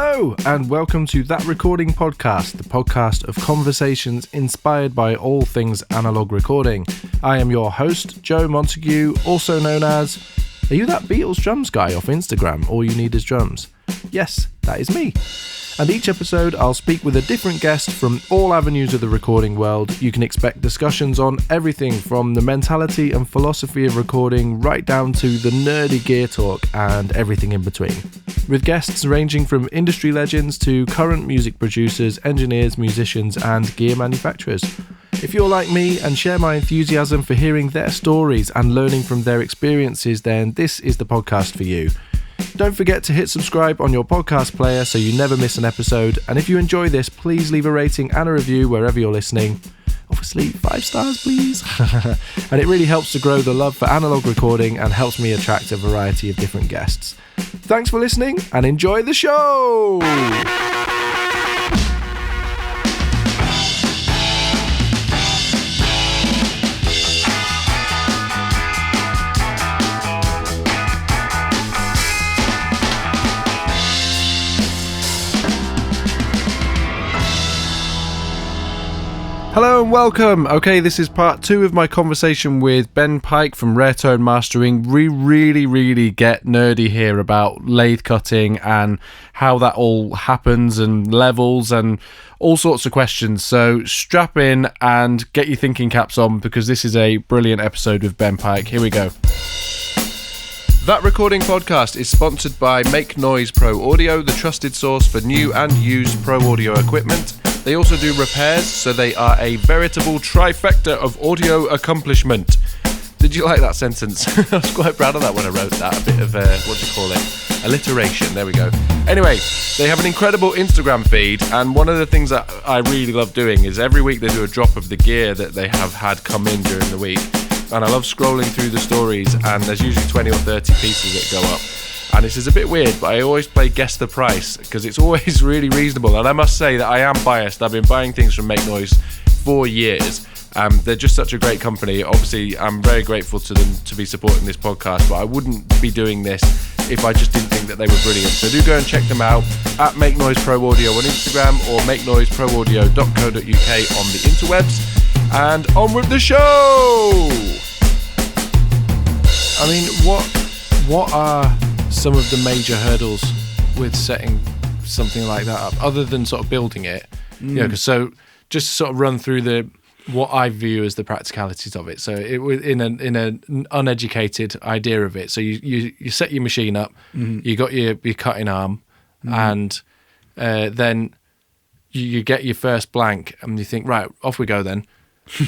Hello, and welcome to That Recording Podcast, the podcast of conversations inspired by all things analog recording. I am your host, Joe Montague, also known as... Are you that Beatles drums guy off Instagram? All you need is drums. Yes, that is me. And each episode, I'll speak with a different guest from all avenues of the recording world. You can expect discussions on everything from the mentality and philosophy of recording right down to the nerdy gear talk and everything in between. With guests ranging from industry legends to current music producers, engineers, musicians, and gear manufacturers. If you're like me and share my enthusiasm for hearing their stories and learning from their experiences, then this is the podcast for you. Don't forget to hit subscribe on your podcast player so you never miss an episode. And if you enjoy this, please leave a rating and a review wherever you're listening. Obviously, 5 stars, please. And it really helps to grow the love for analog recording and helps me attract a variety of different guests. Thanks for listening and enjoy the show! Hello and welcome. Okay, this is part 2 of my conversation with Ben Pike from Rare Tone Mastering. We really get nerdy here about lathe cutting and how that all happens and levels and all sorts of questions. So strap in and get your thinking caps on because this is a brilliant episode with Ben Pike. Here we go. That Recording Podcast is sponsored by Make Noise Pro Audio, the trusted source for new and used pro audio equipment. They also do repairs, so they are a veritable trifecta of audio accomplishment. Did you like that sentence? I was quite proud of that when I wrote that. A bit of, alliteration. There we go. Anyway, they have an incredible Instagram feed, and one of the things that I really love doing is every week they do a drop of the gear that they have had come in during the week. And I love scrolling through the stories, and there's usually 20 or 30 pieces that go up. And this is a bit weird, but I always play guess the price because it's always really reasonable. And I must say that I am biased. I've been buying things from Make Noise for years. They're just such a great company. Obviously, I'm very grateful to them to be supporting this podcast, but I wouldn't be doing this if I just didn't think that they were brilliant. So do go and check them out at Make Noise Pro Audio on Instagram or makenoiseproaudio.co.uk on the interwebs. And on with the show! I mean, what are some of the major hurdles with setting something like that up, other than sort of building it? Yeah, so just to sort of run through what I view as the practicalities of it. So in an uneducated idea of it. So you set your machine up, you got your cutting arm, and then you get your first blank, and you think, right, off we go then.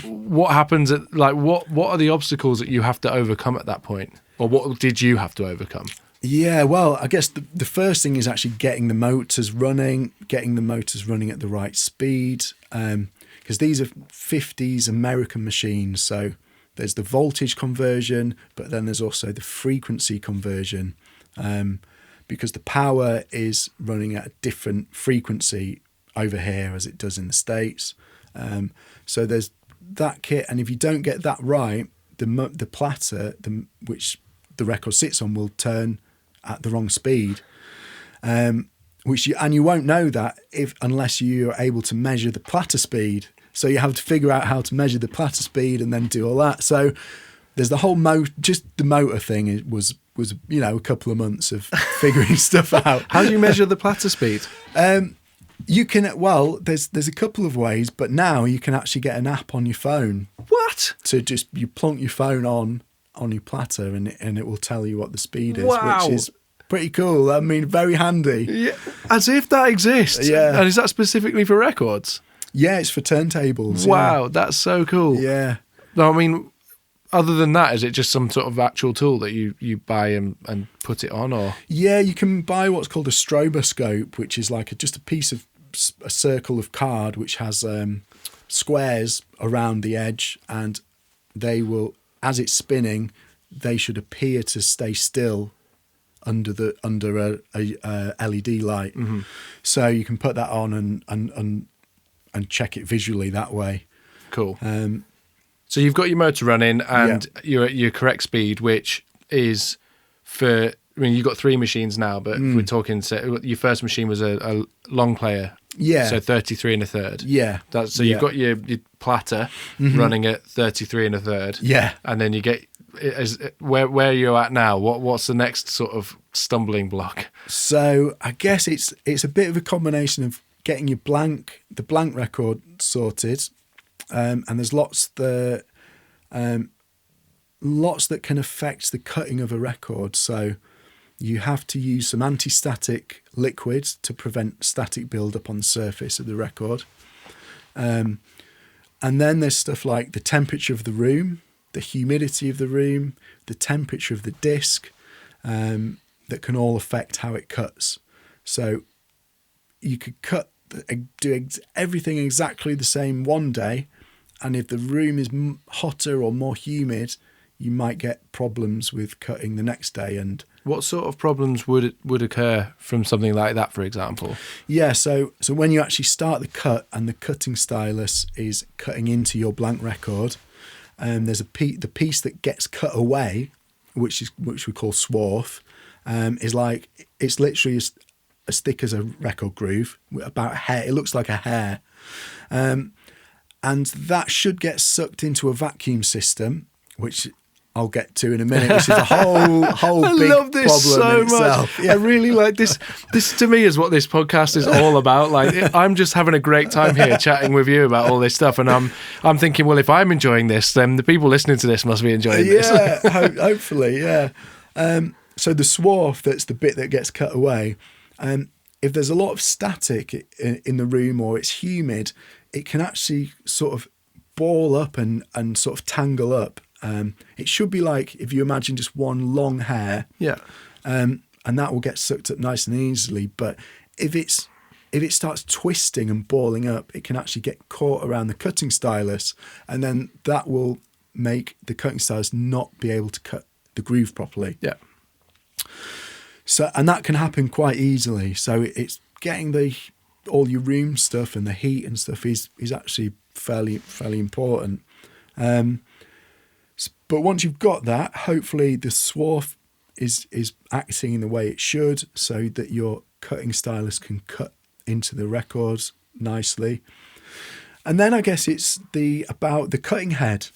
What happens at what are the obstacles that you have to overcome at that point, or what did you have to overcome? Yeah, well, I guess the first thing is actually getting the motors running at the right speed, because these are 50s American machines, so there's the voltage conversion, but then there's also the frequency conversion, because the power is running at a different frequency over here as it does in the States. So there's that kit, and if you don't get that right, the platter, which the record sits on, will turn at the wrong speed, you won't know that unless you're able to measure the platter speed. So you have to figure out how to measure the platter speed and then do all that. So there's the whole just the motor thing. It was a couple of months of figuring stuff out. How do you measure the platter speed? You can, there's a couple of ways, but now you can actually get an app on your phone. What? So you plonk your phone on your platter and it will tell you what the speed is, wow. Which is pretty cool. I mean, very handy. Yeah, as if that exists. Yeah. And is that specifically for records? Yeah, it's for turntables. Wow, yeah. That's so cool. Yeah. I mean, other than that, is it just some sort of actual tool that you buy and put it on, or? Yeah, you can buy what's called a stroboscope, which is like just a piece of a circle of card which has squares around the edge, and they will, as it's spinning, they should appear to stay still under a LED light. Mm-hmm. So you can put that on and check it visually that way. Cool. So you've got your motor running and you're at your correct speed, which is for mean, you've got 3 machines now, but if we're talking, so your first machine was a long player. Yeah. So 33 and a third. Yeah. So you've got your platter running at 33 and a third. Yeah. And then you get, where you're at now, what's the next sort of stumbling block? So I guess it's a bit of a combination of getting the blank record sorted, and there's lots that can affect the cutting of a record. So you have to use some anti-static liquid to prevent static build-up on the surface of the record. And then there's stuff like the temperature of the room, the humidity of the room, the temperature of the disc, that can all affect how it cuts. So you could do everything exactly the same one day, and if the room is hotter or more humid, you might get problems with cutting the next day. And what sort of problems would occur from something like that, for example? Yeah, so when you actually start the cut and the cutting stylus is cutting into your blank record, there's the piece that gets cut away, which we call swarf, is like, it's literally as thick as a record groove, about a hair. It looks like a hair, and that should get sucked into a vacuum system, which I'll get to in a minute, which is a whole I big love this problem so in itself. much. Yeah. I really like this. This to me is what this podcast is all about. Like, I'm just having a great time here chatting with you about all this stuff, and I'm thinking, well, if I'm enjoying this, then the people listening to this must be enjoying this. Yeah, hopefully, yeah. So the swarf, that's the bit that gets cut away. If there's a lot of static in the room or it's humid, it can actually sort of ball up and sort of tangle up. It should be like, if you imagine just one long hair, Yeah. and that will get sucked up nice and easily. But if it starts twisting and balling up, it can actually get caught around the cutting stylus, and then that will make the cutting stylus not be able to cut the groove properly. Yeah. So, and that can happen quite easily. So it's getting all your room stuff and the heat and stuff is actually fairly important. But once you've got that, hopefully the swarf is acting in the way it should, so that your cutting stylus can cut into the records nicely. And then I guess it's about the cutting head,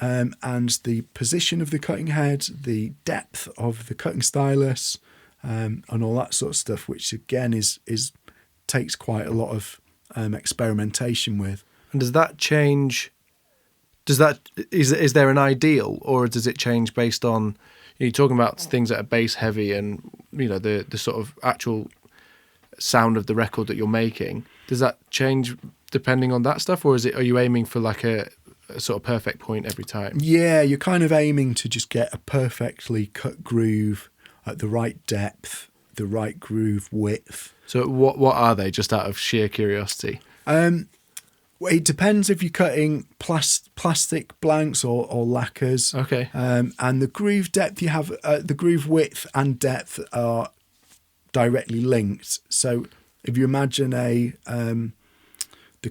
and the position of the cutting head, the depth of the cutting stylus, and all that sort of stuff, which again takes quite a lot of experimentation with. And does that change? Is there an ideal, or does it change based on, you're talking about things that are bass heavy and the sort of actual sound of the record that you're making? Does that change depending on that stuff, or are you aiming for like a sort of perfect point every time? Yeah, you're kind of aiming to just get a perfectly cut groove at the right depth, the right groove width. So what are they, just out of sheer curiosity? Well, it depends if you're cutting plastic blanks or lacquers. Okay. And the groove depth you have, the groove width and depth are directly linked. So if you imagine the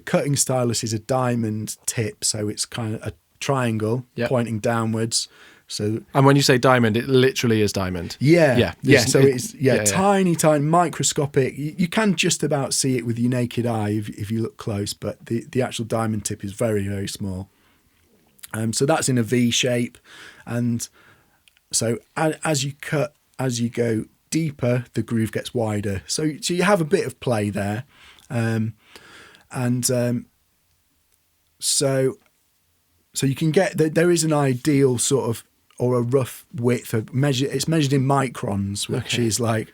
cutting stylus is a diamond tip, so it's kind of a triangle pointing downwards. So, and when you say diamond, it literally is diamond. Yeah. So it's tiny, microscopic. You can just about see it with your naked eye if you look close, but the actual diamond tip is very, very small. So that's in a V shape, and so as you cut, as you go deeper, the groove gets wider. So you have a bit of play there, so you can get there is an ideal sort of, or a rough width of it's measured in microns, which is like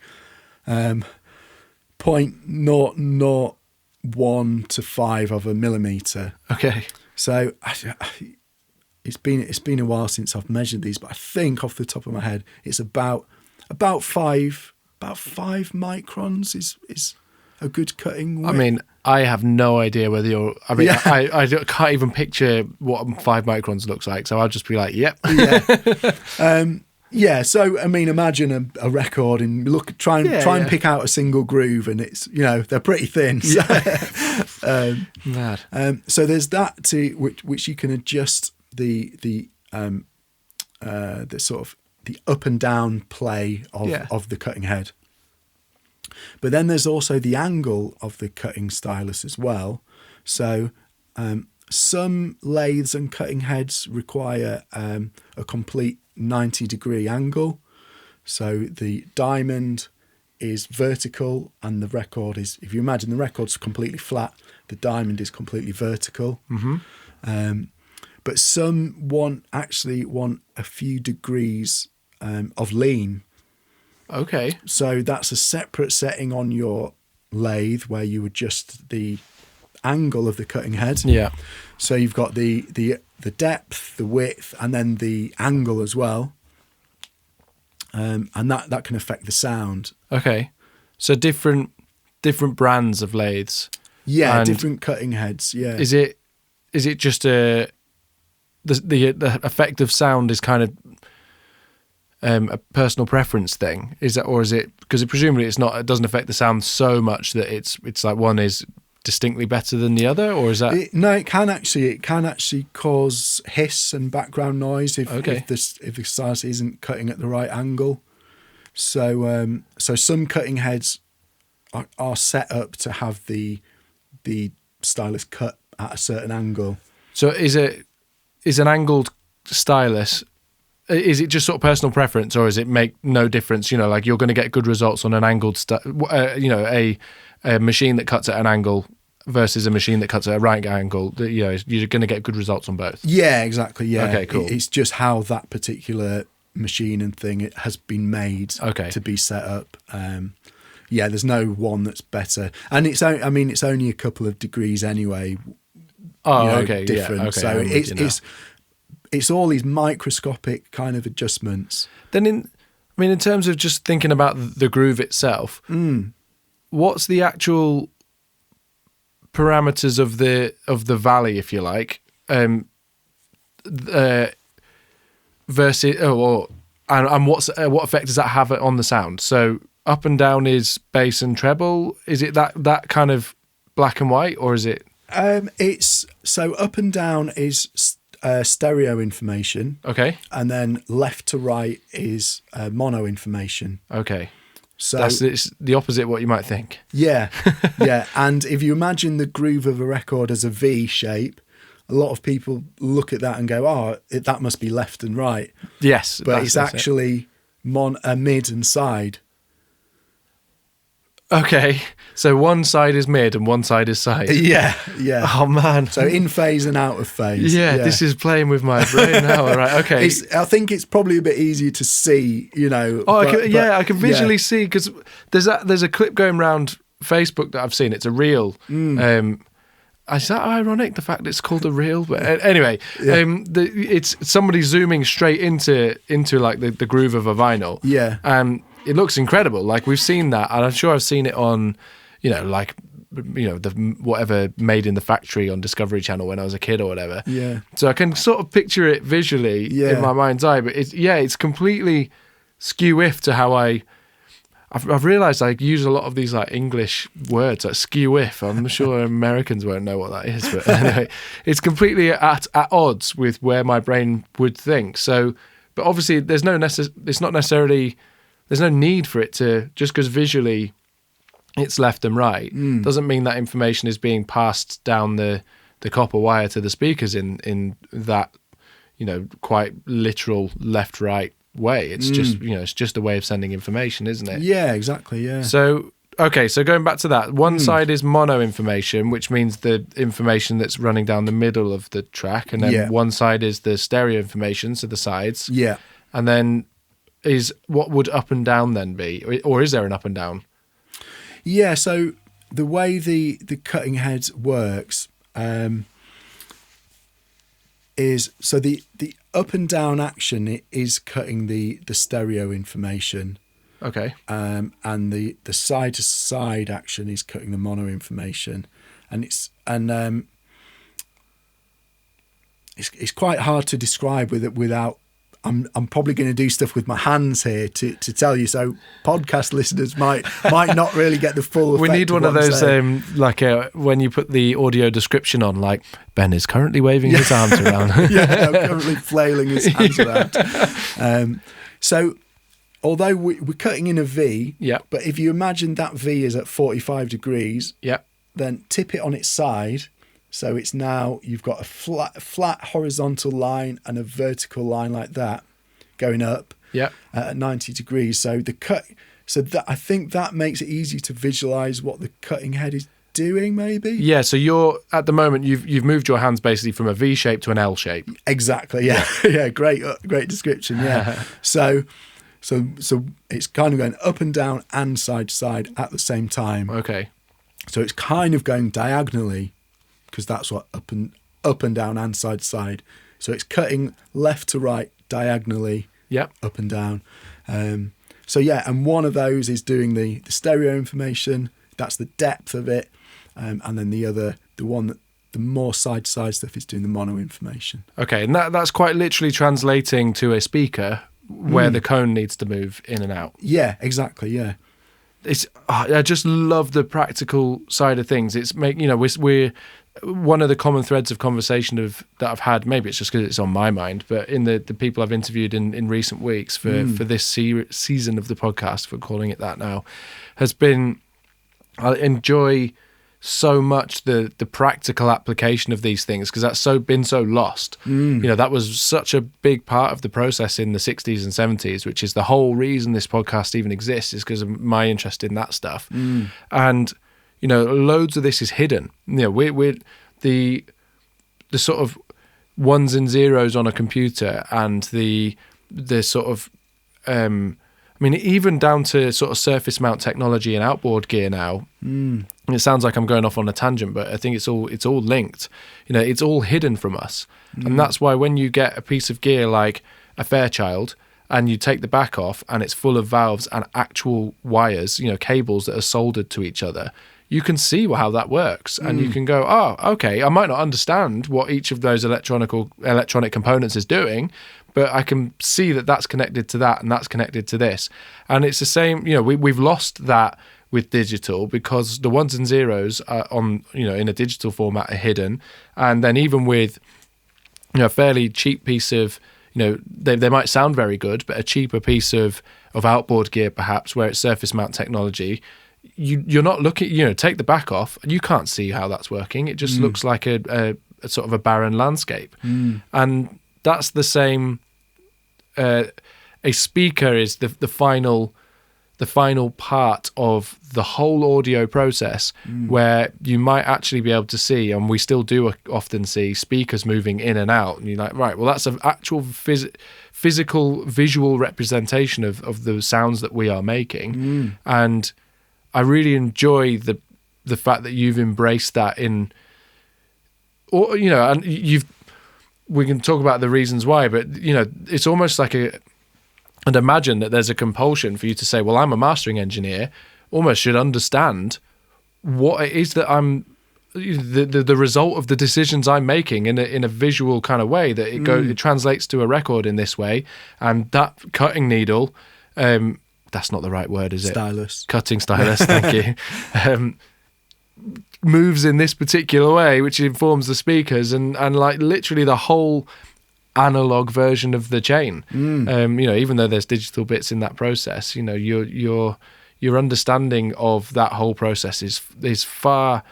0.001 to 5 of a millimeter. Okay. So it's been a while since I've measured these, but I think off the top of my head, it's about 5 microns is a good cutting width. I mean, I have no idea whether you're. I mean, I can't even picture what 5 microns looks like, so I'll just be like, "Yep." Yeah. So I mean, imagine a record and try and pick out a single groove, and it's they're pretty thin. So, Mad. So there's that to which you can adjust the sort of up and down play of the cutting head. But then there's also the angle of the cutting stylus as well. So some lathes and cutting heads require a complete 90-degree angle. So the diamond is vertical and the record is, if you imagine the record's completely flat, the diamond is completely vertical. Mm-hmm. But some actually want a few degrees of lean. Okay. So that's a separate setting on your lathe where you adjust the angle of the cutting head. Yeah. So you've got the depth, the width, and then the angle as well. And that can affect the sound. Okay. So different brands of lathes. Yeah, and different cutting heads. Yeah. Is it just the effect of sound is kind of a personal preference thing? Is that, or is it, because presumably it doesn't affect the sound so much that it's like one is distinctly better than the other, or is that? It can actually cause hiss and background noise if the stylus isn't cutting at the right angle. So some cutting heads are set up to have the stylus cut at a certain angle. So is an angled stylus? Is it just sort of personal preference, or does it make no difference? You know, like you're going to get good results on an angled, a machine that cuts at an angle versus a machine that cuts at a right angle. You're going to get good results on both. Yeah, exactly. Yeah. Okay, cool. It's just how that particular machine and thing it has been made to be set up. There's no one that's better, and it's only a couple of degrees anyway. Okay. Different. Yeah, okay, So it's all these microscopic kind of adjustments. Then in terms of just thinking about the groove itself, what's the actual parameters of the valley, if you like, versus and what effect does that have on the sound? So up and down is bass and treble. Is it that kind of black and white, or is it? It's so up and down is stereo information. Okay. And then left to right is mono information. Okay. So it's the opposite of what you might think. Yeah. Yeah. And if you imagine the groove of a record as a V shape, a lot of people look at that and go, that must be left and right. Yes. But it's actually mid and side. Okay, so one side is mid and one side is side. Yeah. Oh man. So in phase and out of phase. Yeah, this is playing with my brain now. All right, okay. I think it's probably a bit easier to see, I can visually see, because there's a clip going around Facebook that I've seen. It's a reel. Is that ironic, the fact it's called a reel? But anyway, it's somebody zooming straight into like the groove of a vinyl. Yeah. It looks incredible. Like, we've seen that, and I'm sure I've seen it on, the whatever Made in the Factory on Discovery Channel when I was a kid or whatever. Yeah. So I can sort of picture it visually in my mind's eye, but it's completely skew-if to how I've realised I use a lot of these like English words like skew-if. I'm sure Americans won't know what that is, but anyway, it's completely at odds with where my brain would think. So, but obviously there's no need for it to, just because visually it's left and right, doesn't mean that information is being passed down the copper wire to the speakers in that, quite literal left-right way. It's just, it's just a way of sending information, isn't it? Yeah, exactly, yeah. So, okay, so going back to that, one side is mono information, which means the information that's running down the middle of the track, and then one side is the stereo information, so the sides. Yeah. And then what would up and down then be? Or is there an up and down? Yeah, so the way the cutting head works is, so the up and down action is cutting the stereo information. Okay. And the side to side action is cutting the mono information. And it's quite hard to describe without. I'm probably going to do stuff with my hands here to tell you. So podcast listeners might not really get the full effect. We need one of those when you put the audio description on, like Ben is currently waving his arms around. Currently flailing his hands around. So although we're cutting in a V, Yeah. but if you imagine that V is at 45 degrees, Yeah. then tip it on its side. So it's now, you've got a flat horizontal line and a vertical line like that going up Yeah. at 90 degrees. So I think that makes it easy to visualize what the cutting head is doing, maybe. Yeah. So you're at the moment you've moved your hands basically from a V shape to an L shape. Exactly. Yeah. Yeah. Great description. Yeah. So it's kind of going up and down and side to side at the same time. Okay. So it's kind of going diagonally, because that's what up and down and side to side. So it's cutting left to right diagonally, Yeah. up and down. So yeah, and one of those is doing the stereo information. That's the depth of it, and then the more side to side stuff is doing the mono information. Okay, and that's quite literally translating to a speaker where the cone needs to move in and out. Yeah, exactly. Yeah. I just love the practical side of things. We're one of the common threads of conversation that I've had. Maybe it's just because it's on my mind, but in the people I've interviewed in recent weeks for this season of the podcast, for calling it that now, has been, I enjoy so much the practical application of these things, because that's been so lost. That was such a big part of the process in the 60s and 70s, which is the whole reason this podcast even exists, is because of my interest in that stuff. And loads of this is hidden. We're the sort of ones and zeros on a computer, and the sort of even down to sort of surface mount technology and outboard gear now. It sounds like I'm going off on a tangent, but I think it's all linked. It's all hidden from us. And that's why when you get a piece of gear like a Fairchild and you take the back off and it's full of valves and actual wires, cables that are soldered to each other, you can see how that works. And you can go, oh, okay, I might not understand what each of those electronic components is doing, but I can see that that's connected to that and that's connected to this. And it's the same, we've lost that with digital, because the ones and zeros are in a digital format are hidden. And then even with, a fairly cheap piece of, they might sound very good, but a cheaper piece of outboard gear, perhaps, where it's surface mount technology, you're not looking, take the back off and you can't see how that's working. It just looks like a sort of a barren landscape. And that's the same. A speaker is the final part of the whole audio process, where you might actually be able to see, and we still do often see, speakers moving in and out, and you're like, right, well, that's an actual physical visual representation of the sounds that we are making. And I really enjoy the fact that you've embraced that and we can talk about the reasons why, but it's almost like and imagine that there's a compulsion for you to say, well, I'm a mastering engineer, almost should understand what it is that I'm, the result of the decisions I'm making in a visual kind of way, that it translates to a record in this way. And that cutting needle, that's not the right word, is it? Stylus. Cutting stylus, thank you. Moves in this particular way, which informs the speakers and like literally the whole analog version of the chain. Even though there's digital bits in that process, your understanding of that whole process is far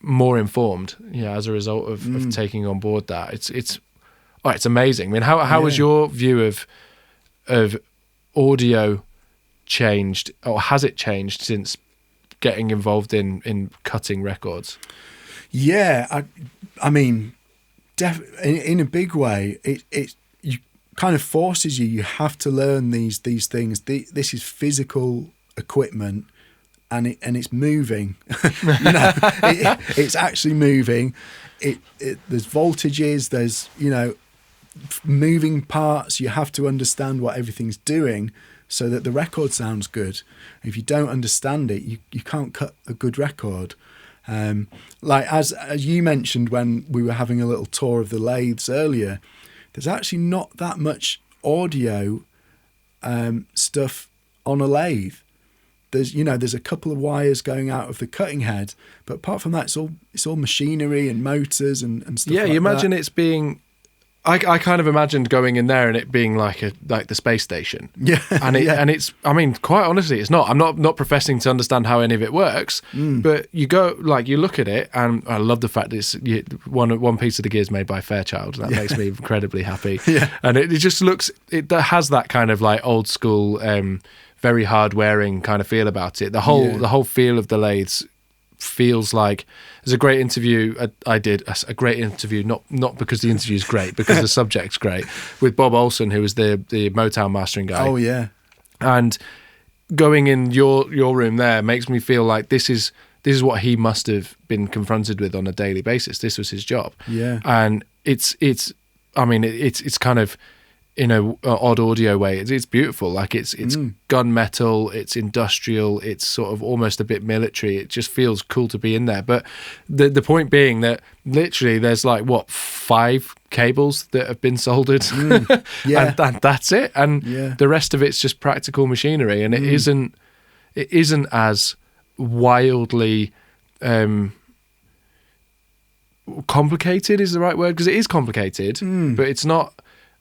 more informed, as a result of taking on board that. It's amazing. I mean, how has your view of audio changed, or has it changed since getting involved in cutting records? Yeah, I mean, in a big way, it kind of forces you. You have to learn these things. This is physical equipment, and it's moving. It's actually moving. There's voltages. There's moving parts. You have to understand what everything's doing, so that the record sounds good. If you don't understand it, you can't cut a good record. Like as you mentioned when we were having a little tour of the lathes earlier, there's actually not that much audio stuff on a lathe. There's a couple of wires going out of the cutting head, but apart from that, it's all machinery and motors and stuff. Yeah, like you imagine that. it's being I kind of imagined going in there and it being like the space station. Yeah. And it's, I mean, quite honestly, it's not. I'm not professing to understand how any of it works, but you go, like, you look at it, and I love the fact that it's one piece of the gear is made by Fairchild. That makes me incredibly happy. Yeah. And it just looks, it has that kind of like old school, very hard wearing kind of feel about it. The whole feel of the lathes feels like. There's a great interview I did, a great interview, not because the interview's great, because the subject's great, with Bob Olsen, who was the Motown mastering guy. Oh yeah. And going in your room there makes me feel like this is what he must have been confronted with on a daily basis. This was his job. Yeah. And it's kind of, in a odd audio way, it's beautiful. Like it's gunmetal, it's industrial, it's sort of almost a bit military. It just feels cool to be in there. But the point being that literally there's like 5 cables that have been soldered, Yeah. and that's it. And the rest of it's just practical machinery, and it isn't as wildly complicated is the right word, because it is complicated, but it's not.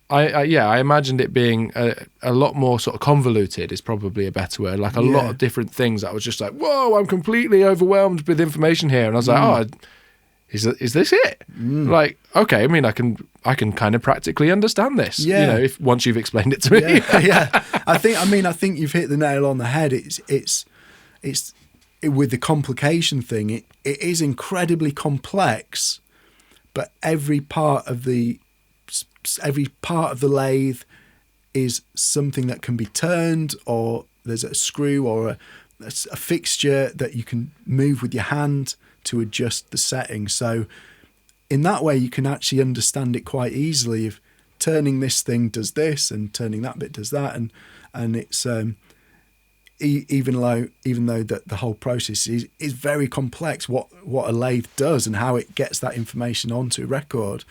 I imagined it being a lot more sort of convoluted is probably a better word, like a lot of different things that I was just like, whoa, I'm completely overwhelmed with information here. And I was like, oh, is this it? Like, okay, I mean, I can kind of practically understand this, if once you've explained it to me. Yeah. I think you've hit the nail on the head. It's with the complication thing, it is incredibly complex, but every part of the lathe is something that can be turned, or there's a screw or a fixture that you can move with your hand to adjust the setting. So in that way, you can actually understand it quite easily. If turning this thing does this and turning that bit does that, and it's even though that the whole process is very complex, what a lathe does and how it gets that information onto a record.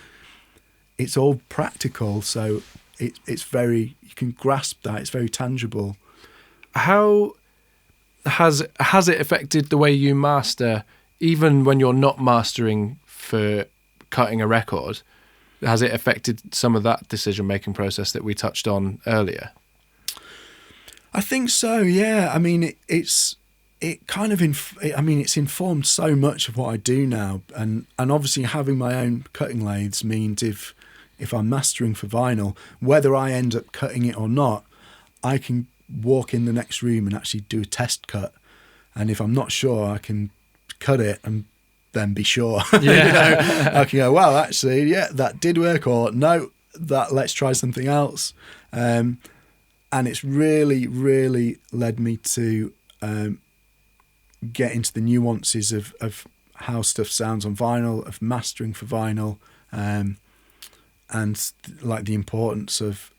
It's all practical, so it's very, you can grasp that. It's very tangible. How has it affected the way you master, even when you're not mastering for cutting a record? Has it affected some of that decision-making process that we touched on earlier? I think so. Yeah. I mean, it's informed so much of what I do now, and obviously having my own cutting lathes means if I'm mastering for vinyl, whether I end up cutting it or not, I can walk in the next room and actually do a test cut. And if I'm not sure, I can cut it and then be sure. Yeah. I can go, well, actually, yeah, that did work, or no, let's try something else. And it's really, really led me to get into the nuances of how stuff sounds on vinyl, of mastering for vinyl, and like the importance of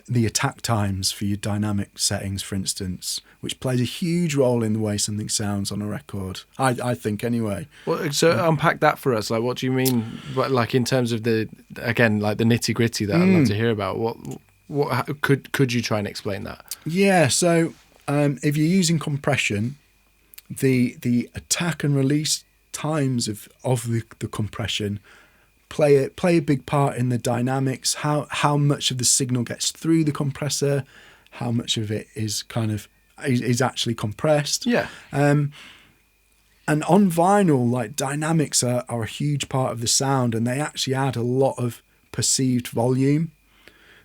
the attack times for your dynamic settings, for instance, which plays a huge role in the way something sounds on a record. I think anyway. Well, so unpack that for us. Like, what do you mean? Like in terms of the nitty gritty that I'd love to hear about. What could you try and explain that? Yeah. So if you're using compression, the attack and release times of the compression play a big part in the dynamics. How much of the signal gets through the compressor, how much of it is is actually compressed. Yeah. And on vinyl, like, dynamics are a huge part of the sound, and they actually add a lot of perceived volume.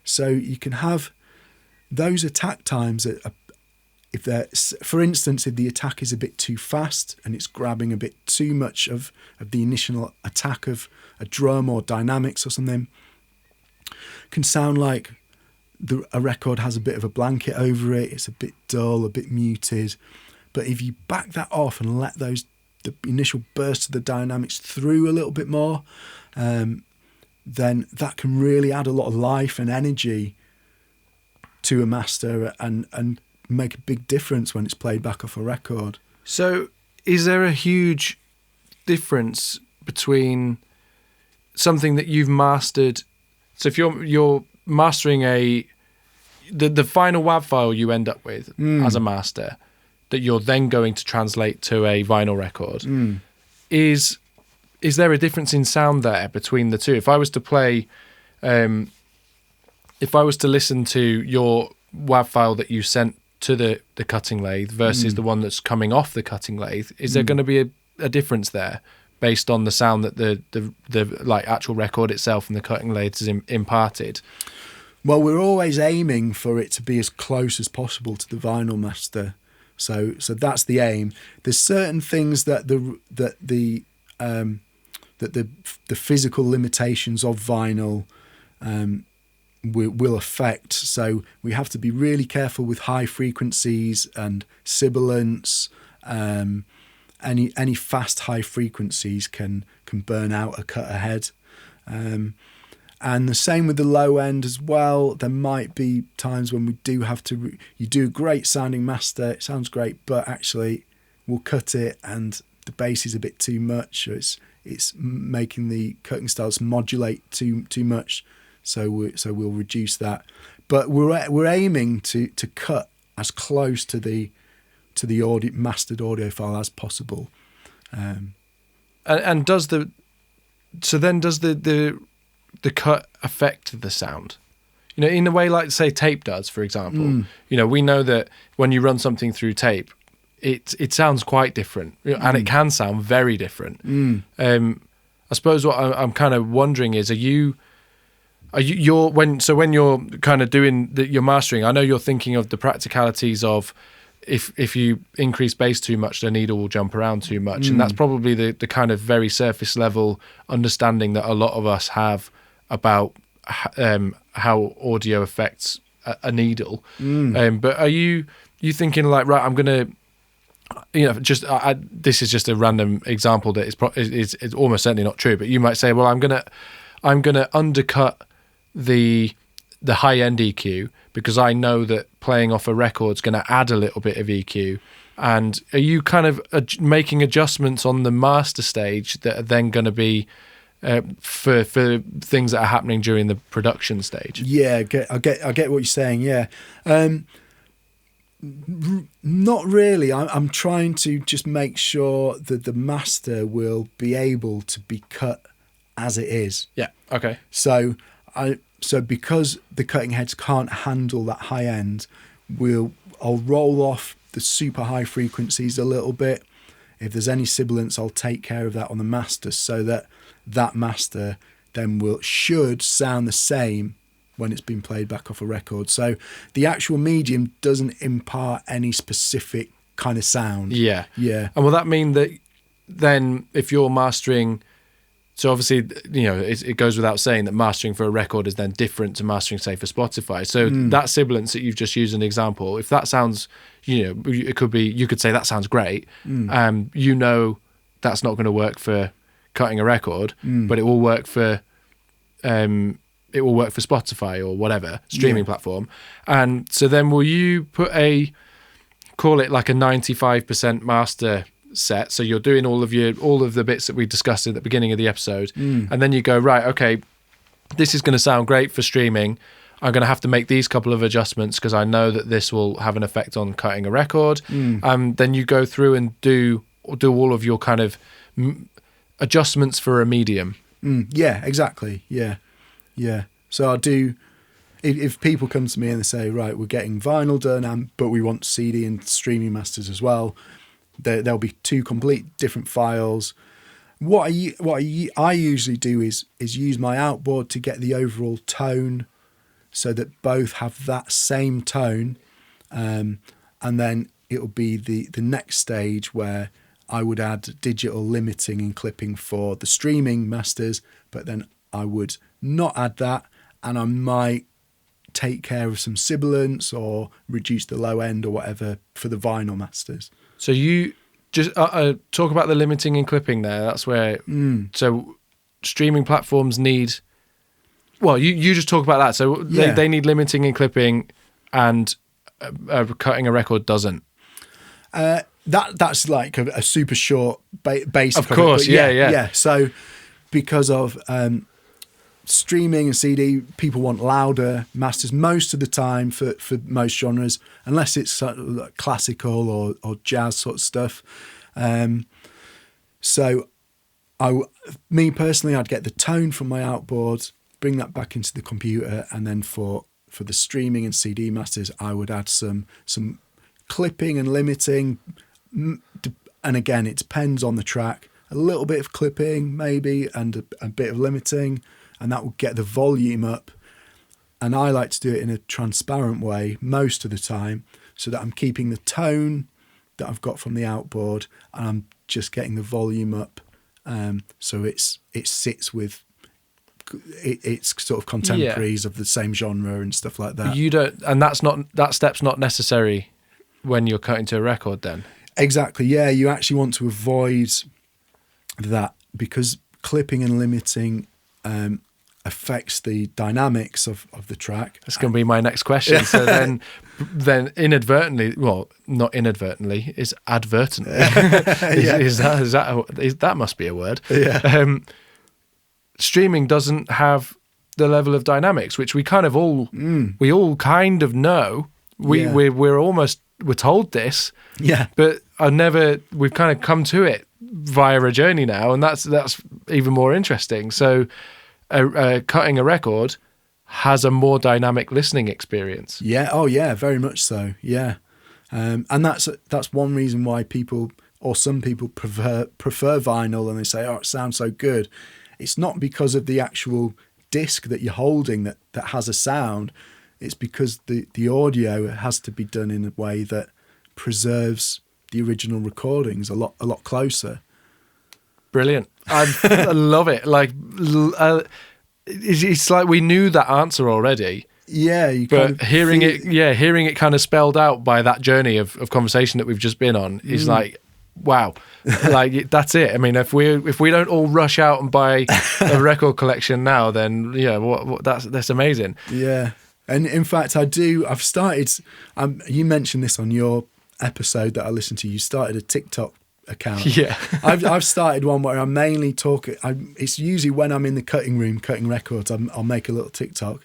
So you can have those attack times if they're, for instance, if the attack is a bit too fast and it's grabbing a bit too much of the initial attack of a drum or dynamics or something, can sound like a record has a bit of a blanket over it. It's a bit dull, a bit muted. But if you back that off and let the initial burst of the dynamics through a little bit more, then that can really add a lot of life and energy to a master and make a big difference when it's played back off a record. So is there a huge difference between something that you've mastered? So if you're mastering the final WAV file you end up with as a master that you're then going to translate to a vinyl record, is is there a difference in sound there between the two? If I was to play, if I was to listen to your WAV file that you sent to the cutting lathe versus the one that's coming off the cutting lathe, is there going to be a difference there based on the sound that the like actual record itself and the cutting lathe is imparted? Well, we're always aiming for it to be as close as possible to the vinyl master. So that's the aim. There's certain things that the physical limitations of vinyl will affect. So we have to be really careful with high frequencies and sibilance. Any fast high frequencies can burn out a cutter head. And the same with the low end as well. There might be times when we do have to, you do a great sounding master, it sounds great, but actually we'll cut it and the bass is a bit too much, or it's making the cutting styles modulate too much. So we'll reduce that. But we're aiming to cut as close to the mastered audio file as possible. And does the cut affect the sound? You know, in a way like, say, tape does, for example. You know, we know that when you run something through tape, it sounds quite different, and it can sound very different. I suppose what I'm kind of wondering is, when you're kind of doing your mastering, I know you're thinking of the practicalities of if you increase bass too much, the needle will jump around too much, and that's probably the kind of very surface level understanding that a lot of us have about how audio affects a needle. But are you thinking like, right, I'm gonna, you know, just this is just a random example that is almost certainly not true, but you might say, well, I'm gonna undercut the high end EQ because I know that playing off a record's going to add a little bit of EQ. And are you kind of making adjustments on the master stage that are then going to be for things that are happening during the production stage? Yeah, I get what you're saying. Yeah, not really. I'm trying to just make sure that the master will be able to be cut as it is. Yeah. Okay. So because the cutting heads can't handle that high end, I'll roll off the super high frequencies a little bit. If there's any sibilance, I'll take care of that on the master, so that master then should sound the same when it's been played back off a record. So the actual medium doesn't impart any specific kind of sound. Yeah. Yeah. And will that mean that then if you're mastering, so obviously, you know, it goes without saying that mastering for a record is then different to mastering, say, for Spotify. So that sibilance that you've just used an example, if that sounds, you know, it could be, you could say that sounds great. You know, that's not going to work for cutting a record, but it will work for Spotify or whatever streaming platform. And so then will you call it like a 95% master set, so you're doing all of the bits that we discussed at the beginning of the episode, and then you go, right, okay, this is going to sound great for streaming, I'm going to have to make these couple of adjustments because I know that this will have an effect on cutting a record. Then you go through and do all of your kind of adjustments for a medium. Yeah, exactly. Yeah. So I do, if people come to me and they say, right, we're getting vinyl done, but we want CD and streaming masters as well, there'll be two complete different files. What I usually do is use my outboard to get the overall tone, so that both have that same tone, and then it'll be the next stage where I would add digital limiting and clipping for the streaming masters, but then I would not add that, and I might take care of some sibilance or reduce the low end or whatever for the vinyl masters. So you just talk about the limiting and clipping there. That's where, so streaming platforms need, well, you just talk about that. So they need limiting and clipping, and cutting a record doesn't. That's like a super short basic. Of course, yeah. So because of streaming and CD, people want louder masters most of the time for most genres, unless it's sort of like classical or jazz sort of stuff. So Me personally, I'd get the tone from my outboard, bring that back into the computer, and then for the streaming and CD masters, I would add some clipping and limiting. And again, it depends on the track. A little bit of clipping maybe, and a bit of limiting, and that would get the volume up. And I like to do it in a transparent way most of the time, so that I'm keeping the tone that I've got from the outboard, and I'm just getting the volume up, so it sits with it's sort of contemporaries of the same genre and stuff like that. You don't, and that step's not necessary when you're cutting to a record then. Exactly. Yeah, you actually want to avoid that, because clipping and limiting affects the dynamics of the track. That's going to be my next question. So then inadvertently, well, not inadvertently, is advertently. That must be a word. Yeah. Streaming doesn't have the level of dynamics, which we kind of all we all kind of know. We're told this. Yeah. But we've kind of come to it via a journey now, and that's even more interesting. So cutting a record has a more dynamic listening experience. Yeah. Oh yeah, very much so. Yeah. And that's one reason why some people prefer vinyl, and they say, oh, it sounds so good. It's not because of the actual disc that you're holding that has a sound. It's because the audio has to be done in a way that preserves the original recordings a lot closer. Brilliant. I love it. Like, it's like we knew that answer already. Yeah, but hearing it kind of spelled out by that journey of conversation that we've just been on is like, wow, like that's it. I mean, if we don't all rush out and buy a record collection now, then that's amazing. Yeah, and in fact, I've started. You mentioned this on your episode that I listened to. You started a TikTok account. Yeah, I've started one where I mainly talk. It's usually when I'm in the cutting room cutting records. I'll make a little TikTok.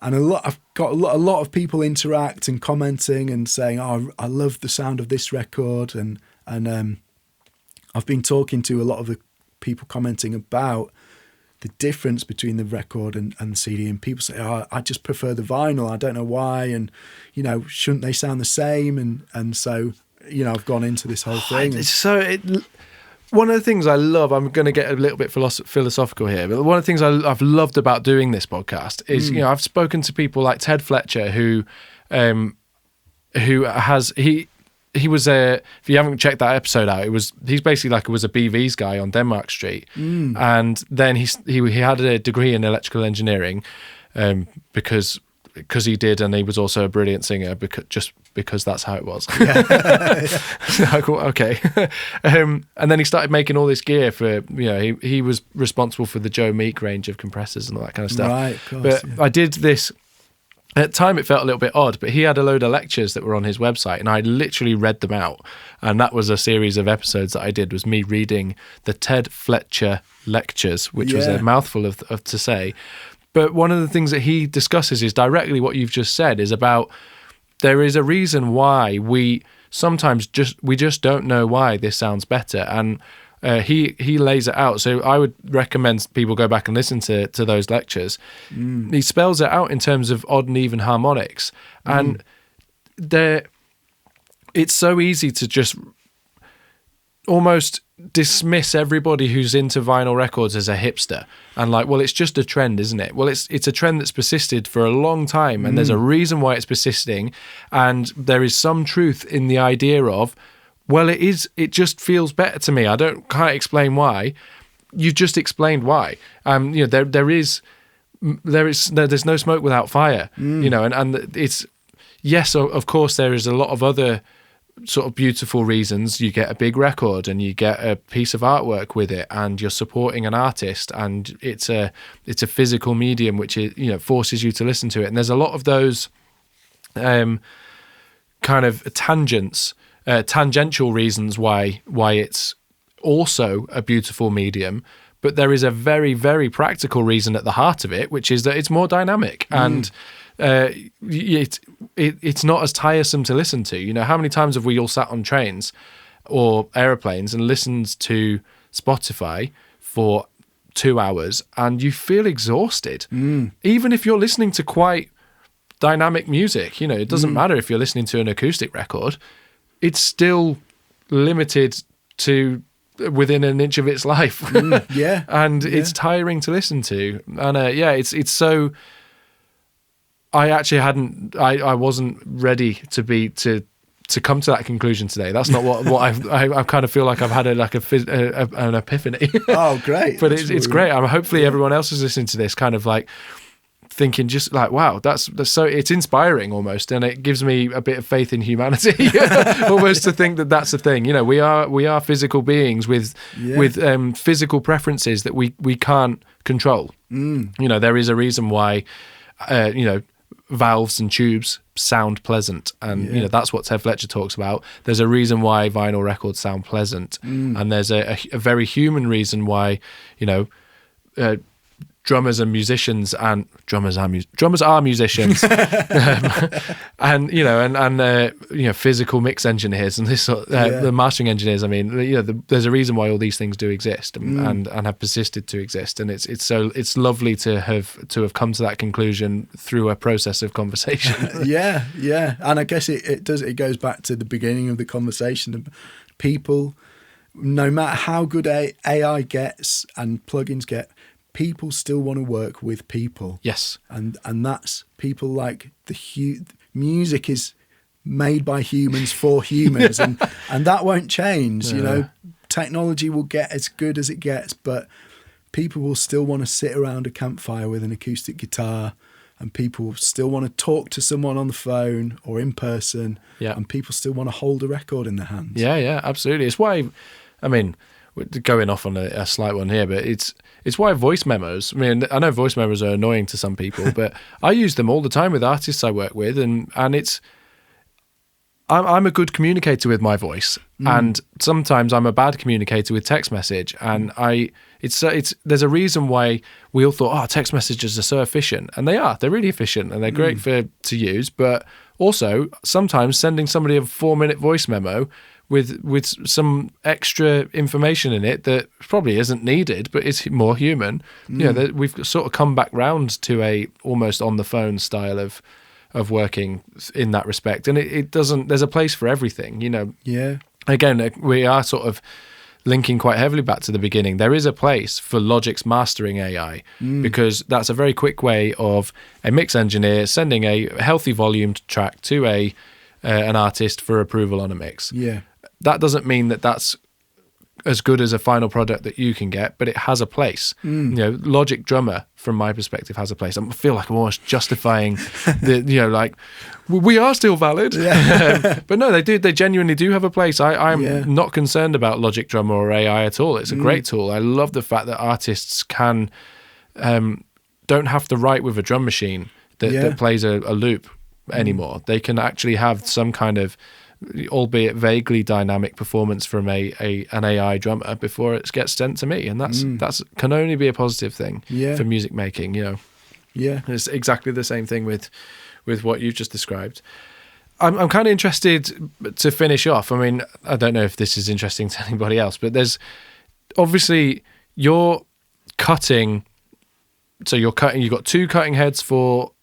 And I've got a lot of people interact and commenting and saying, "Oh, I love the sound of this record," and I've been talking to a lot of the people commenting about the difference between the record and the CD, and people say, "Oh, I just prefer the vinyl. I don't know why," and shouldn't they sound the same? And so I've gone into this whole thing. One of the things I love, I'm going to get a little bit philosophical here, but one of the things I've loved about doing this podcast is, I've spoken to people like Ted Fletcher, who was if you haven't checked that episode out, he's basically like, it was a BV's guy on Denmark Street. And then he had a degree in electrical engineering, because he did, and he was also a brilliant singer because that's how it was. Okay. And then he started making all this gear for, he was responsible for the Joe Meek range of compressors and all that kind of stuff. Right, of course, but yeah. I did this, at the time it felt a little bit odd, but he had a load of lectures that were on his website, and I literally read them out. And that was a series of episodes that I did, was me reading the Ted Fletcher lectures, which was a mouthful of to say. But one of the things that he discusses is directly what you've just said, is about there is a reason why we sometimes just don't know why this sounds better. And he lays it out. So I would recommend people go back and listen to those lectures. He spells it out in terms of odd and even harmonics. And it's so easy to just almost dismiss everybody who's into vinyl records as a hipster and like, well, it's just a trend, isn't it? Well, it's a trend that's persisted for a long time, and there's a reason why it's persisting, and there is some truth in the idea of, well, it just feels better to me. Can't explain why. You just explained why. There's no smoke without fire, and it's, yes, of course there is a lot of other sort of beautiful reasons. You get a big record and you get a piece of artwork with it, and you're supporting an artist, and it's a physical medium which forces you to listen to it. And there's a lot of those kind of tangential reasons why it's also a beautiful medium. But there is a very, very practical reason at the heart of it, which is that it's more dynamic and it's not as tiresome to listen to. How many times have we all sat on trains or aeroplanes and listened to Spotify for 2 hours and you feel exhausted. Even if you're listening to quite dynamic music, it doesn't matter if you're listening to an acoustic record, it's still limited to within an inch of its life. And it's tiring to listen to. And it's so, I actually I wasn't ready to come to that conclusion today. That's not what I kind of feel like I've had an epiphany. Oh, great. But it's great. Hopefully everyone else is listening to this kind of like thinking just like, wow, that's so, it's inspiring almost. And it gives me a bit of faith in humanity almost to think that that's a thing. We are physical beings with physical preferences that we can't control. There is a reason why, valves and tubes sound pleasant, and that's what Ted Fletcher talks about. There's a reason why vinyl records sound pleasant, and there's a very human reason why drummers and musicians, and drummers are musicians, and physical mix engineers and this sort the mastering engineers. I mean, there's a reason why all these things do exist and have persisted to exist, and it's lovely to have come to that conclusion through a process of conversation. And I guess it goes back to the beginning of the conversation. People, no matter how good AI gets and plugins get, people still want to work with people. Yes. And that's people like music is made by humans for humans, and that won't change. Technology will get as good as it gets, but people will still want to sit around a campfire with an acoustic guitar, and people will still want to talk to someone on the phone or in person, and people still want to hold a record in their hands. Yeah, absolutely. It's why, we're going off on a slight one here, but it's why voice memos. I know voice memos are annoying to some people, but I use them all the time with artists I work with, and I'm a good communicator with my voice, and sometimes I'm a bad communicator with text message. And there's a reason why we all thought, text messages are so efficient, and they're really efficient, and they're great to use. But also sometimes sending somebody a 4-minute voice memo with some extra information in it that probably isn't needed, but is more human. We've sort of come back round to a almost on the phone style of working in that respect, and it doesn't. There's a place for everything. Again, we are sort of linking quite heavily back to the beginning. There is a place for Logic's mastering AI because that's a very quick way of a mix engineer sending a healthy volumed track to an artist for approval on a mix. That doesn't mean that that's as good as a final product that you can get, but it has a place. Logic Drummer, from my perspective, has a place. I feel like I'm almost justifying we are still valid. But no, they do. They genuinely do have a place. I'm not concerned about Logic Drummer or AI at all. It's a great tool. I love the fact that artists don't have to write with a drum machine that plays a loop anymore. They can actually have some kind of, albeit vaguely dynamic performance from an AI drummer before it gets sent to me, and that's can only be a positive thing for music making. It's exactly the same thing with what you've just described. I'm kind of interested to finish off. I don't know if this is interesting to anybody else, but there's obviously you're cutting. So you've got 2 cutting heads for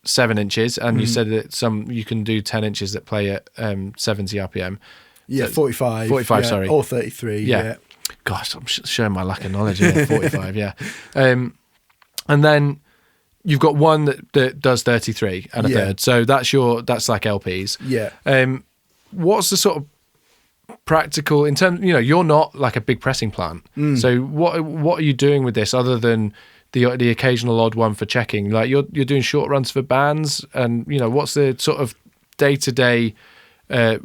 7 inches, and you said that you can do 10 inches that play at 70 RPM. 45. 45, sorry. Or 33, yeah. Gosh, I'm showing my lack of knowledge here. 45, yeah. And then you've got one that does 33 and a third. So that's like LPs. Yeah. What's the sort of practical, in terms, you're not like a big pressing plant. So what are you doing with this other than the occasional odd one for checking? Like you're doing short runs for bands, and what's the sort of day-to-day, I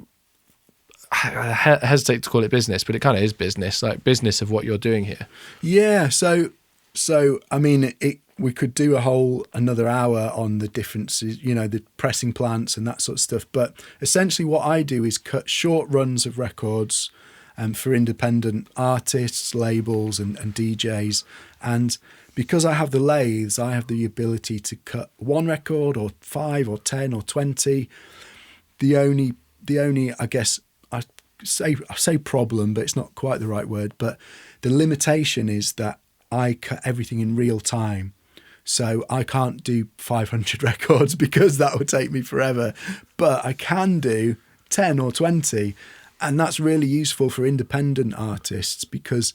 hesitate to call it business, but it kind of is business, like business of what you're doing here. So we could do another hour on the differences, the pressing plants and that sort of stuff, but essentially what I do is cut short runs of records for independent artists, labels and DJs, and because I have the lathes, I have the ability to cut 1 record or 5 or 10 or 20. The only I guess, I I say problem, but it's not quite the right word. But the limitation is that I cut everything in real time. So I can't do 500 records because that would take me forever. But I can do 10 or 20. And that's really useful for independent artists because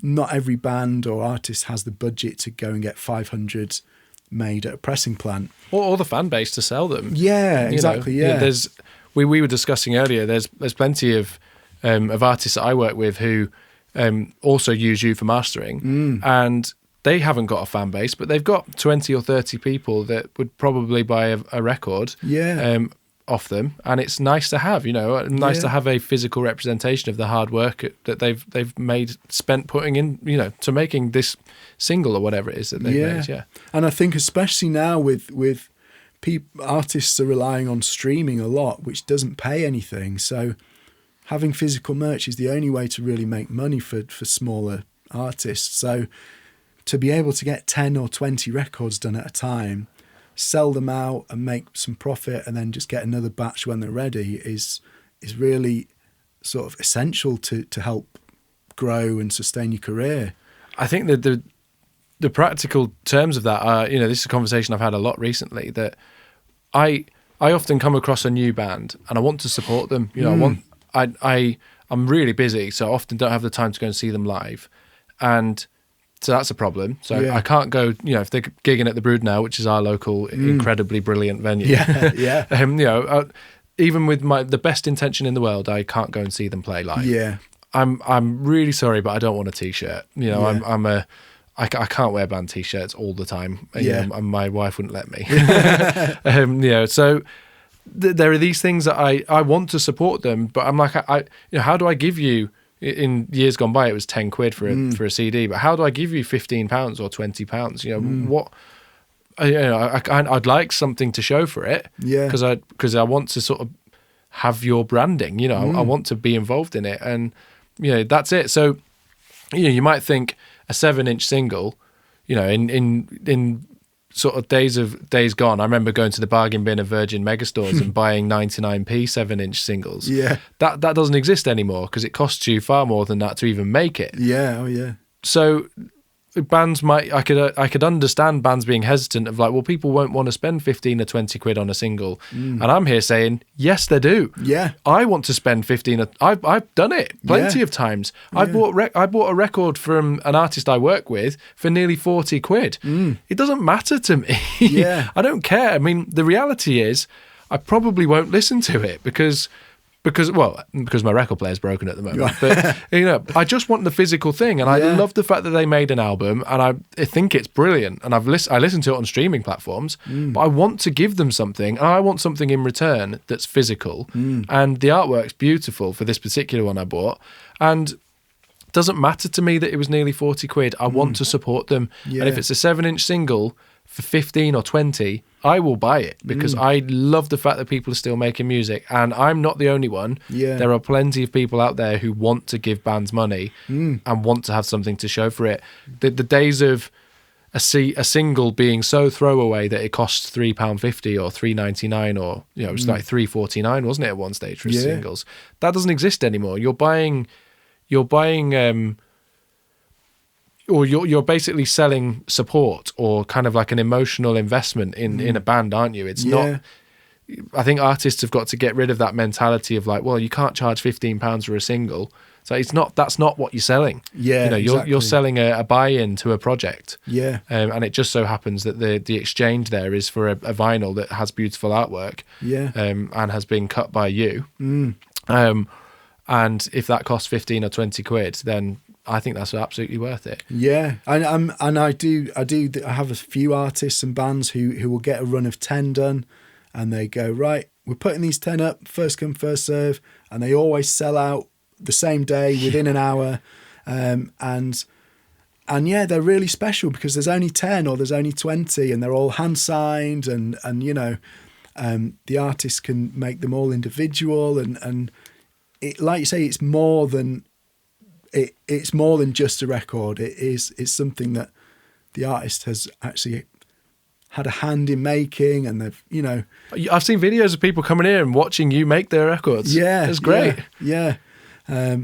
not every band or artist has the budget to go and get 500 made at a pressing plant. Or the fan base to sell them. Yeah, exactly, yeah. We were discussing earlier, there's plenty of artists that I work with who also use you for mastering, and they haven't got a fan base, but they've got 20 or 30 people that would probably buy a record off them, and it's nice to have, to have a physical representation of the hard work that they've spent putting in, to making this single or whatever it is that they've made. Yeah, and I think especially now with artists are relying on streaming a lot, which doesn't pay anything. So having physical merch is the only way to really make money for smaller artists. So to be able to get 10 or 20 records done at a time, sell them out and make some profit, and then just get another batch when they're ready is really sort of essential to help grow and sustain your career. I think that the practical terms of that are, this is a conversation I've had a lot recently, that I often come across a new band and I want to support them. I'm really busy, so I often don't have the time to go and see them live. And so that's a problem. So I can't go, if they're gigging at the Brood now, which is our local incredibly brilliant venue. Even with the best intention in the world, I can't go and see them play live. Yeah. I'm really sorry, but I don't want a t-shirt. I can't wear band t-shirts all the time. And my wife wouldn't let me. So there are these things that I want to support them, but I'm like, how do I give you? In years gone by, it was 10 quid for a CD, but how do I give you £15 or £20? What? I'd like something to show for it, because I want to sort of have your branding. I want to be involved in it, and that's it. So you might think a 7-inch single, in sort of days gone, I remember going to the bargain bin of Virgin Megastores and buying 99p 7-inch singles. Yeah. That doesn't exist anymore because it costs you far more than that to even make it. Yeah, oh yeah. So bands I could understand bands being hesitant of like, well, people won't want to spend 15 or 20 quid on a single. And I'm here saying, yes, they do. Yeah. I want to spend 15. I've done it plenty of times. I bought a record from an artist I work with for nearly 40 quid. It doesn't matter to me. Yeah. I don't care. I mean, the reality is I probably won't listen to it because my record player's broken at the moment. But I just want the physical thing, and I love the fact that they made an album, and I think it's brilliant. And I listen to it on streaming platforms, but I want to give them something, and I want something in return that's physical. And the artwork's beautiful for this particular one I bought, and it doesn't matter to me that it was nearly 40 quid. I want to support them, and if it's a 7-inch single for 15 or 20, I will buy it because I love the fact that people are still making music, and I'm not the only one. There are plenty of people out there who want to give bands money and want to have something to show for it. The days of a single being so throwaway that it costs £3.50 or £3.99 or it was like £3.49, wasn't it, at one stage for singles? That doesn't exist anymore. You're basically selling support or kind of like an emotional investment in a band, aren't you? It's not. I think artists have got to get rid of that mentality of like, well, you can't charge £15 for a single. So it's not. That's not what you're selling. Exactly. You're selling a buy-in to a project. And it just so happens that the exchange there is for a vinyl that has beautiful artwork. And has been cut by you. And if that costs 15 or 20 quid, then I think that's absolutely worth it. Yeah, and I have a few artists and bands who will get a run of 10 done, and they go, right, we're putting these 10 up, first come, first serve, and they always sell out the same day within an hour, and they're really special because there's only 10 or there's only 20, and they're all hand signed, and the artist can make them all individual, and it, like you say, it's more than just a record. It's something that the artist has actually had a hand in making, and I've seen videos of people coming here and watching you make their records. Yeah, it's great. Yeah. I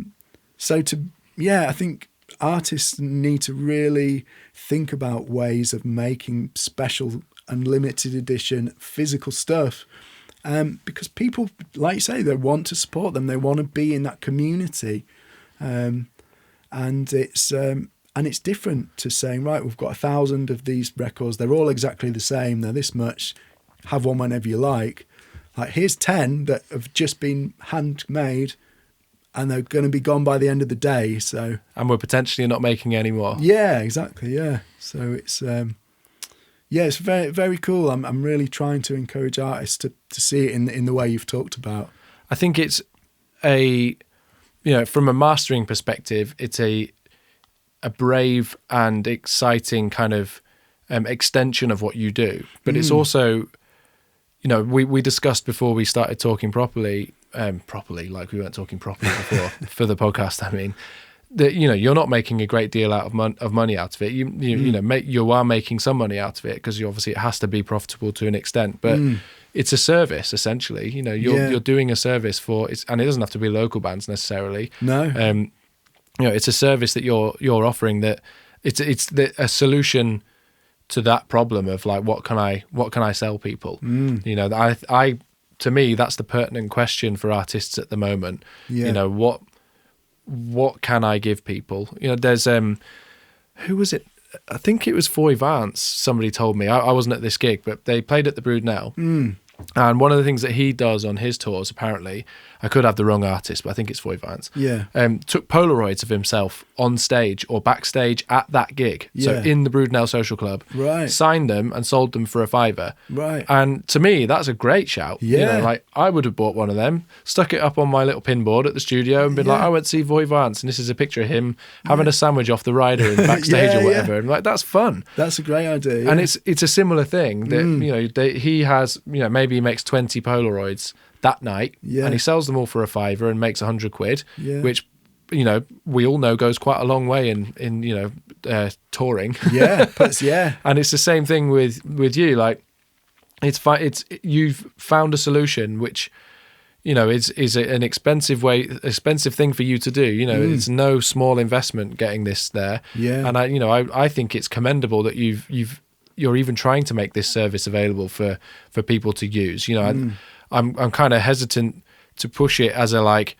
think artists need to really think about ways of making special and limited edition physical stuff, because people, like you say, they want to support them. They want to be in that community, and it's different to saying, right, we've got 1,000 of these records. They're all exactly the same. They're this much. Have one whenever you like. Like, here's 10 that have just been handmade, and they're going to be gone by the end of the day. So, and we're potentially not making any more. Yeah, exactly. Yeah. So it's it's very, very cool. I'm really trying to encourage artists to see it in the way you've talked about. I think it's from a mastering perspective, it's a brave and exciting kind of extension of what you do. But it's also, we discussed before we started talking properly, like we weren't talking properly before for the podcast. I mean, that you're not making a great deal out of money out of it. You are making some money out of it, because obviously it has to be profitable to an extent. But it's a service essentially. You're doing a service for it, and it doesn't have to be local bands necessarily. No. It's a service that you're offering, that it's a solution to that problem of like, what can I sell people? I to me, that's the pertinent question for artists at the moment. What can I give people? There's who was it? I think it was Foy Vance. Somebody told me, I wasn't at this gig, but they played at the Brood Now. And one of the things that he does on his tours, apparently, I could have the wrong artist, but I think it's Foy Vance. Yeah. Took Polaroids of himself on stage or backstage at that gig. Yeah. So in the Brood Now Social Club. Right. Signed them and sold them for a £5. Right. And to me, that's a great shout. Yeah. Like, I would have bought one of them, stuck it up on my little pinboard at the studio and been like, I went to see Foy Vance, and this is a picture of him having a sandwich off the rider in backstage or whatever. And like, that's fun. That's a great idea. Yeah. And it's a similar thing that he has, maybe he makes 20 Polaroids that night, and he sells them all for a £5 and makes £100, which we all know goes quite a long way in touring. And it's the same thing with you. Like, it's you've found a solution which is an expensive thing for you to do. It's no small investment getting this there. And I think it's commendable that you're even trying to make this service available for people to use. I'm kind of hesitant to push it as a like,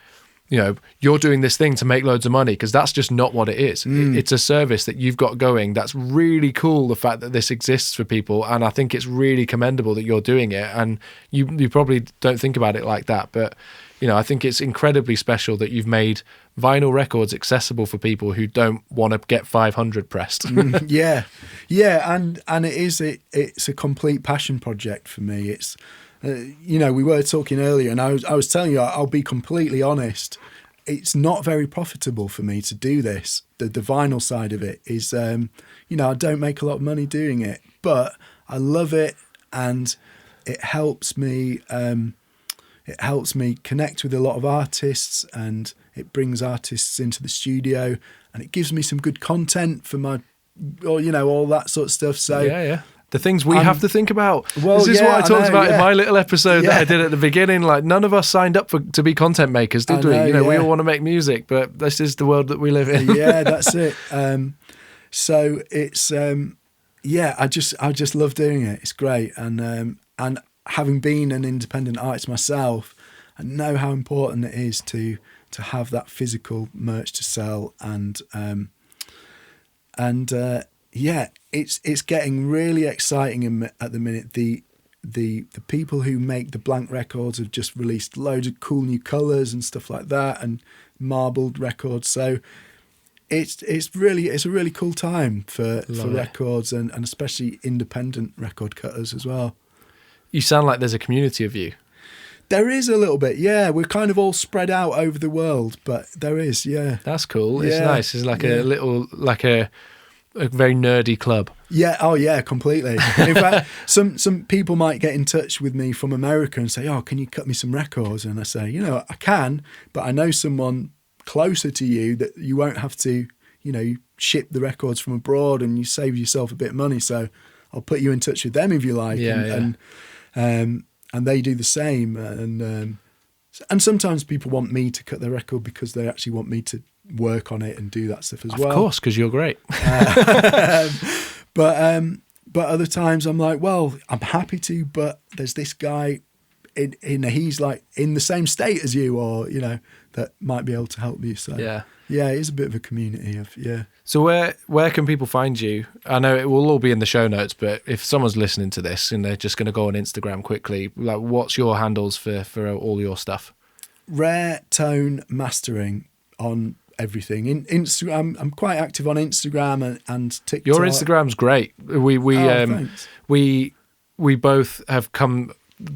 you're doing this thing to make loads of money, because that's just not what it is. It's a service that you've got going. That's really cool, the fact that this exists for people, and I think it's really commendable that you're doing it. And you probably don't think about it like that, but I think it's incredibly special that you've made vinyl records accessible for people who don't want to get 500 pressed. And it's a complete passion project for me. It's we were talking earlier, and I was telling you, I'll be completely honest, it's not very profitable for me to do this. The vinyl side of it is, I don't make a lot of money doing it, but I love it, and it helps me. It helps me connect with a lot of artists, and it brings artists into the studio, and it gives me some good content for my, all that sort of stuff. So the things we have to think about. Well, this is what I talked about in my little episode that I Yeah. did at the beginning. Like, none of us signed up to be content makers, did we? We all want to make music, but this is the world that we live in. Yeah, that's it. So it's I just love doing it. It's great, and having been an independent artist myself, I know how important it is to have that physical merch to sell, it's getting really exciting at the minute. The people who make the blank records have just released loads of cool new colours and stuff like that, and marbled records. So it's a really cool time for records, and especially independent record cutters as well. You sound like there's a community of you. There is a little bit, yeah. We're kind of all spread out over the world, but there is, yeah. That's cool. It's nice. It's like a little, like a very nerdy club. Yeah. Oh, yeah. Completely. In fact, some people might get in touch with me from America and say, "Oh, can you cut me some records?" And I say, I can, but I know someone closer to you that you won't have to, ship the records from abroad, and you save yourself a bit of money. So I'll put you in touch with them if you like. And they do the same. And And sometimes people want me to cut their record because they actually want me to work on it and do that stuff as well. Of course, because you're great. But other times I'm like, well, I'm happy to, but there's this guy he's like in the same state as you, or that might be able to help you. So yeah, it's a bit of a community of So where can people find you? I know it will all be in the show notes, but if someone's listening to this and they're just going to go on Instagram quickly, like what's your handles for all your stuff? Rare Tone Mastering on everything. In Instagram, I'm quite active on Instagram and TikTok. Your Instagram's great. We both have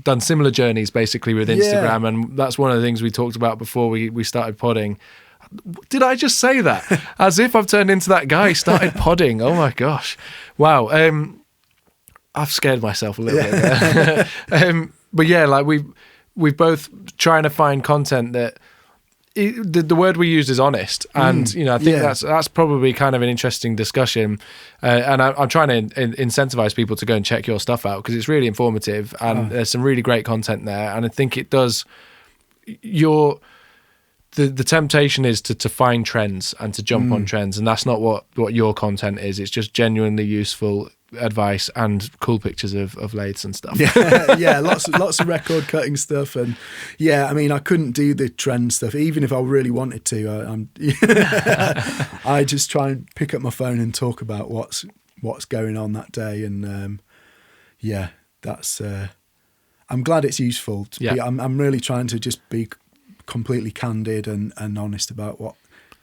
done similar journeys basically with Instagram, and that's one of the things we talked about before we started podding. Did I just say that? As if I've turned into that guy, started podding. Oh my gosh. Wow. I've scared myself a little bit there. But yeah, like we've both trying to find content that the word we used is honest, and I think that's probably kind of an interesting discussion, and I'm trying to incentivize people to go and check your stuff out because it's really informative and there's some really great content there, and I think it does. The temptation is to find trends and to jump on trends, and that's not what your content is. It's just genuinely useful advice and cool pictures of lathes and stuff. Lots of record cutting stuff, and I mean, I couldn't do the trend stuff even if I really wanted to. I just try and pick up my phone and talk about what's going on that day, and that's I'm glad it's useful to be. I'm really trying to just be completely candid and honest about what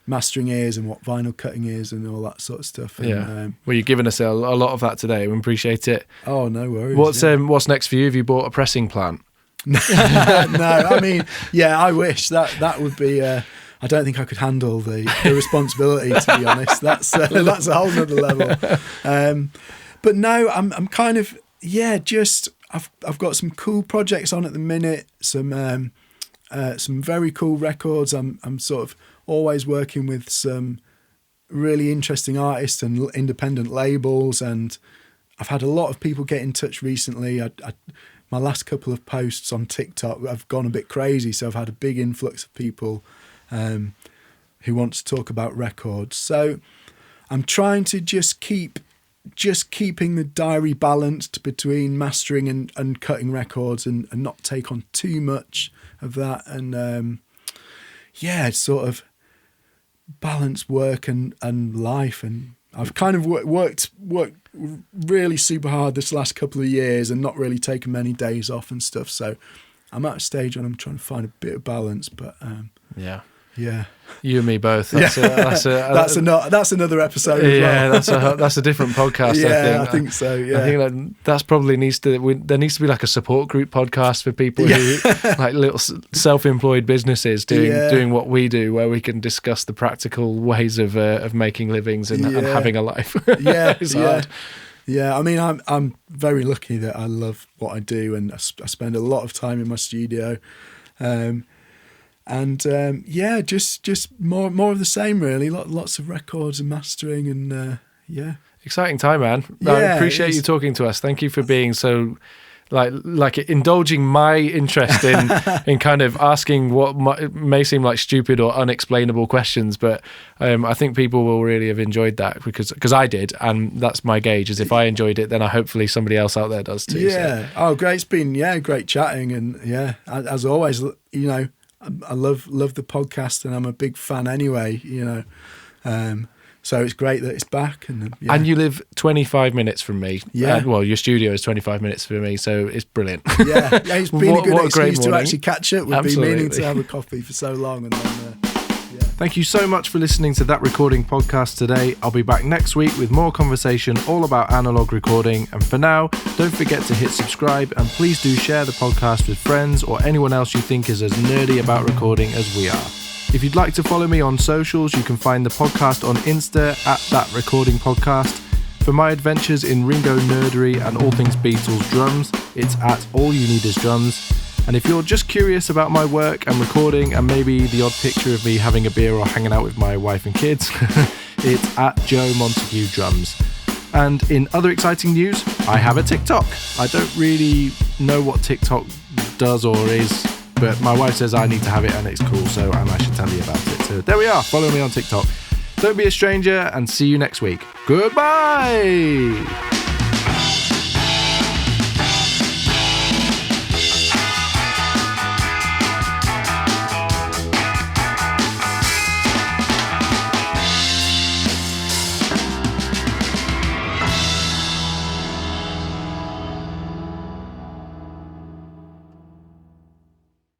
mastering is and what vinyl cutting is and all that sort of stuff. And, well, you've given us a lot of that today. We appreciate it. Oh, no worries. What's next for you? Have you bought a pressing plant? No, I mean, I wish that would be. I don't think I could handle the responsibility, to be honest. That's a whole nother level. But no, I'm kind of just I've got some cool projects on at the minute. Some very cool records. I'm sort of always working with some really interesting artists and independent labels, and I've had a lot of people get in touch recently. My last couple of posts on TikTok have gone a bit crazy, so I've had a big influx of people who want to talk about records. So I'm trying to just keeping the diary balanced between mastering and cutting records and not take on too much of that, and sort of balance work and life. And I've kind of worked really super hard this last couple of years and not really taken many days off and stuff, so I'm at a stage when I'm trying to find a bit of balance, but you and me both. That's another episode as well. that's a different podcast. I think so. I think that's probably there needs to be like a support group podcast for people who like little self-employed businesses doing what we do, where we can discuss the practical ways of making livings and having a life. It's hard. I mean, I'm very lucky that I love what I do, and I spend a lot of time in my studio. Just more of the same, really. Lots of records and mastering, and exciting time, man. I appreciate you talking to us. Thank you for being so like indulging my interest in kind of asking what may seem like stupid or unexplainable questions, but I think people will really have enjoyed that because I did, and that's my gauge. Is if I enjoyed it, then hopefully somebody else out there does too. Oh, great! It's been great chatting, and as always, I love the podcast, and I'm a big fan anyway, so it's great that it's back. And you live 25 minutes from me. Your studio is 25 minutes from me, so it's brilliant. It's been a good excuse to actually catch up. We've been meaning to have a coffee for so long, and then Thank you so much for listening to That Recording Podcast today. I'll be back next week with more conversation all about analog recording. And for now, don't forget to hit subscribe, and please do share the podcast with friends or anyone else you think is as nerdy about recording as we are. If you'd like to follow me on socials, you can find the podcast on Insta at That Recording Podcast. For my adventures in Ringo nerdery and all things Beatles drums, it's at All You Need Is Drums. And if you're just curious about my work and recording and maybe the odd picture of me having a beer or hanging out with my wife and kids, it's at Joe Montague Drums. And in other exciting news, I have a TikTok. I don't really know what TikTok does or is, but my wife says I need to have it and it's cool, and I should tell you about it. So there we are. Follow me on TikTok. Don't be a stranger, and see you next week. Goodbye!